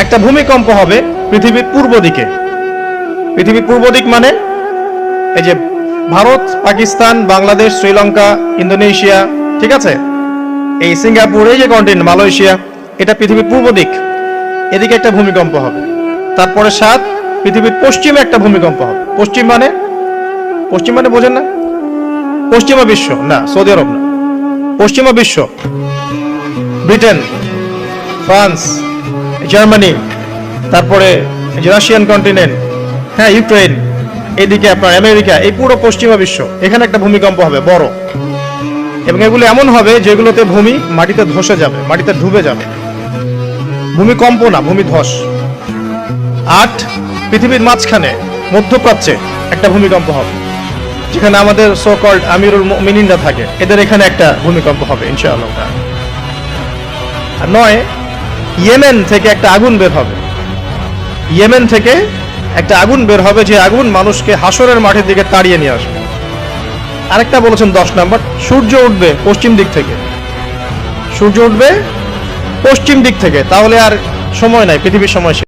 একটা ভূমিকম্প হবে পৃথিবীর পূর্ব দিকে। পৃথিবীর পূর্ব দিক মানে এই যে ভারত, পাকিস্তান, বাংলাদেশ, শ্রীলঙ্কা, ইন্দোনেশিয়া, ঠিক আছে, এই সিঙ্গাপুর, এই যে কন্টিনেন্ট মালয়েশিয়া, এটা পৃথিবীর পূর্ব দিক। এদিকে একটা ভূমিকম্প হবে। তারপরে 7 পৃথিবীর পশ্চিমে একটা ভূমিকম্প হবে। পশ্চিম মানে বোঝেন না? পশ্চিমা বিশ্ব না, সৌদি আরব না, পশ্চিমা বিশ্ব, ব্রিটেন, ফ্রান্স, জার্মানি, তারপরে রাশিয়ান কন্টিনেন্ট, হ্যাঁ, ইউক্রেন, এদিকে আপনার আমেরিকা, এই পুরো পশ্চিমা বিশ্ব, এখানে একটা ভূমিকম্প হবে বড়। এবং এগুলো এমন হবে যেগুলোতে ভূমি মাটিতে ধসে যাবে, মাটিতে ডুবে যাবে। ভূমিকম্প না, ভূমিধস। 8 পৃথিবীর মাঝখানে মধ্যপ্রাচ্যে একটা ভূমিকম্প হবে, যেখানে আমাদের সো কল্ড আমিরুল মুমিনিনরা থাকে, এদের এখানে একটা ভূমিকম্প হবে ইনশাআল্লাহ। আর 9 ইয়েমেন থেকে একটা আগুন বের হবে। ইয়েমেন থেকে একটা আগুন বের হবে, যে আগুন মানুষকে হাসরের মাঠের দিকে তাড়িয়ে নিয়ে আসবে। আরেকটা বলেছেন 10 নাম্বার, সূর্য উঠবে পশ্চিম দিক থেকে। সূর্য উঠবে পশ্চিম দিক থেকে, তাহলে আর সময় নাই, পৃথিবীর সময় শেষ।